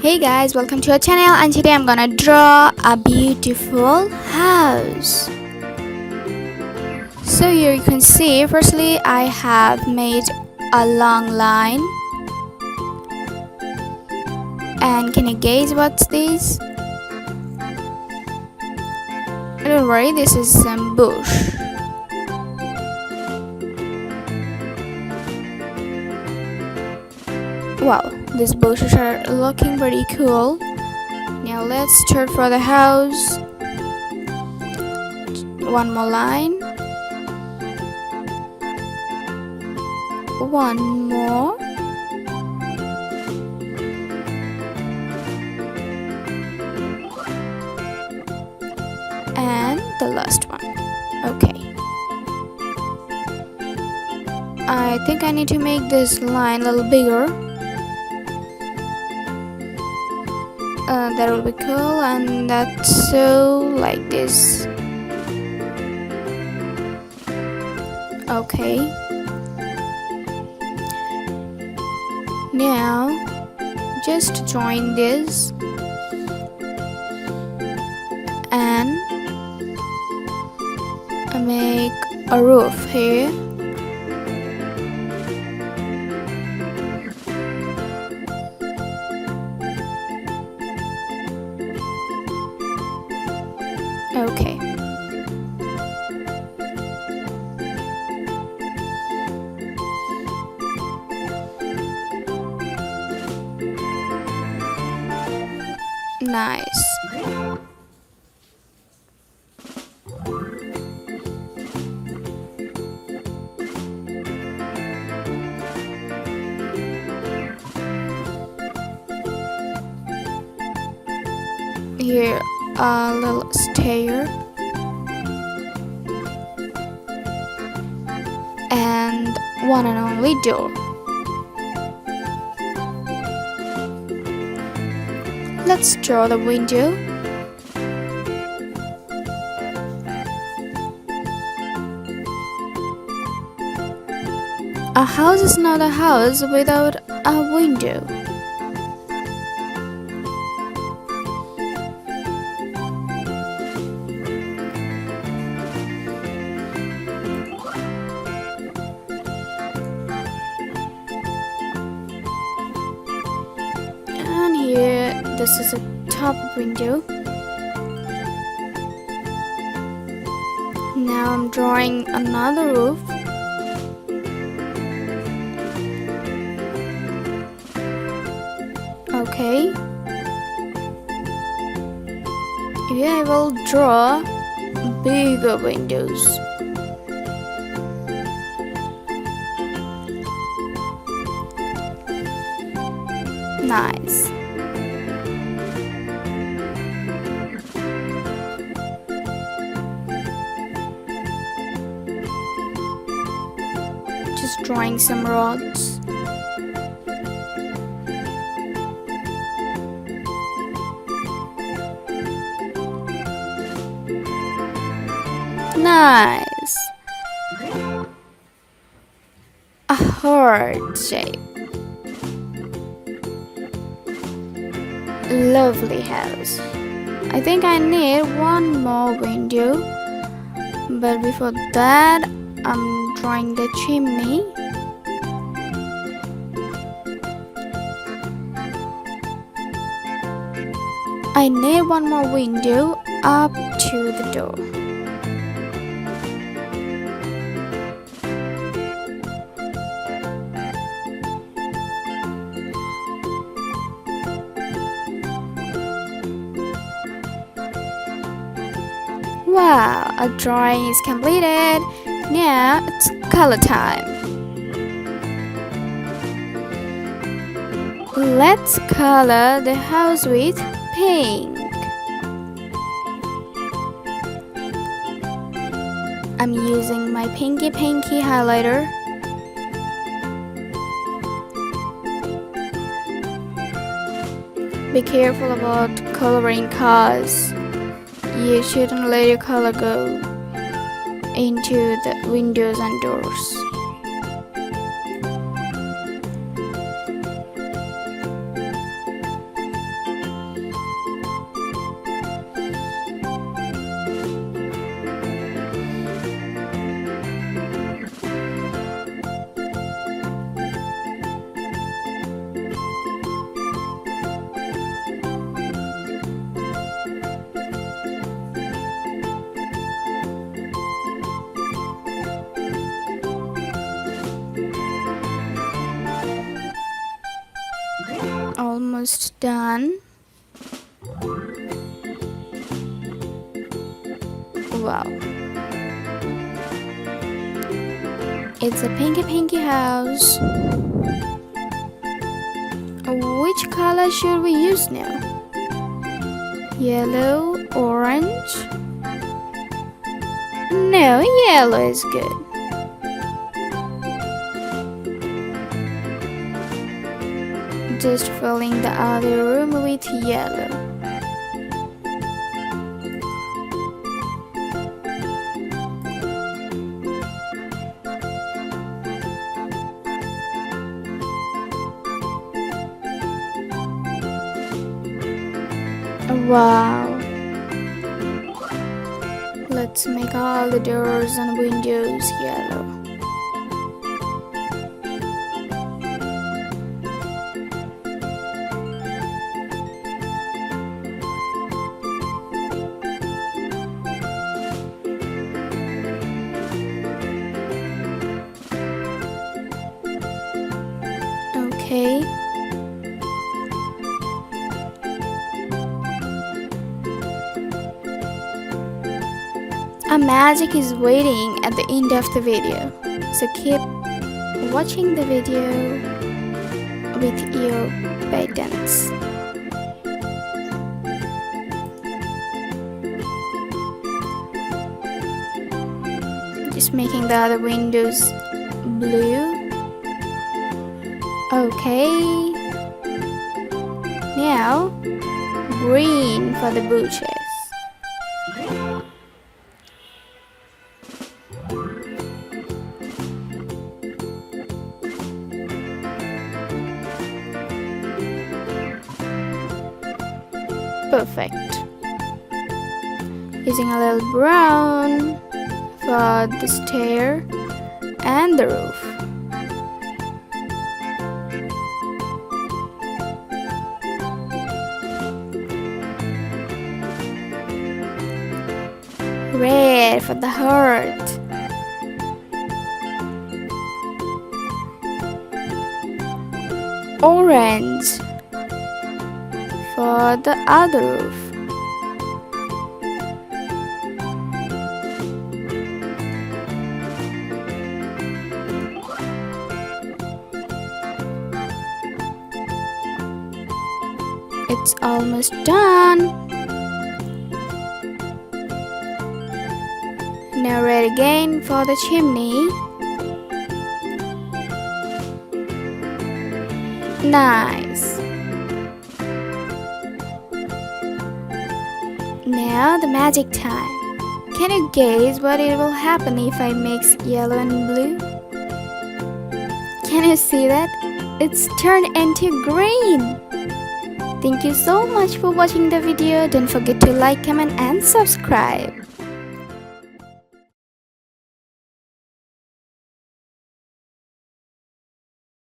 Hey guys, welcome to our channel, and today I'm gonna draw a beautiful house. So here you can see, firstly I have made a long line. And can you guess what's this? Don't worry, this is some bush. Wow, these bushes are looking pretty cool. Now let's start for the house. One more line. One more. And the last one. Okay. I think I need to make this line a little bigger. That will be cool, and that's so like this. Okay. Now just join this and make a roof here. Okay. Nice. Here a little stair and one and only door. Let's draw the window. A house is not a house without a window. And here, this is a top window. Now I'm drawing another roof. Okay. Here I will draw bigger windows. Nice. Just drawing some rods. Nice. A heart shape. Lovely house. I think I need one more window, but before that I'm drawing the chimney. I need one more window up to the door. Wow, a drawing is completed. Now it's color time. Let's color the house with pink. I'm using my pinky highlighter. Be careful about coloring cars. You shouldn't let your color go into the windows and doors. Almost done. Wow. It's a pinky house. Which color should we use now? Yellow, orange? No, yellow is good. Just filling the other room with yellow. Wow. Let's make all the doors and windows yellow. Okay. A magic is waiting at the end of the video, so keep watching the video with your buttons. Just making the other windows blue. Okay. Now green for the bushes. Perfect. Using a little brown for the stair and the roof. Red for the heart. Orange for the other roof. It's almost done. Now red again for the chimney. Nice. Now the magic time. Can you guess what it will happen if I mix yellow and blue? Can you see that? It's turned into green. Thank you so much for watching the video. Don't forget to like, comment and subscribe.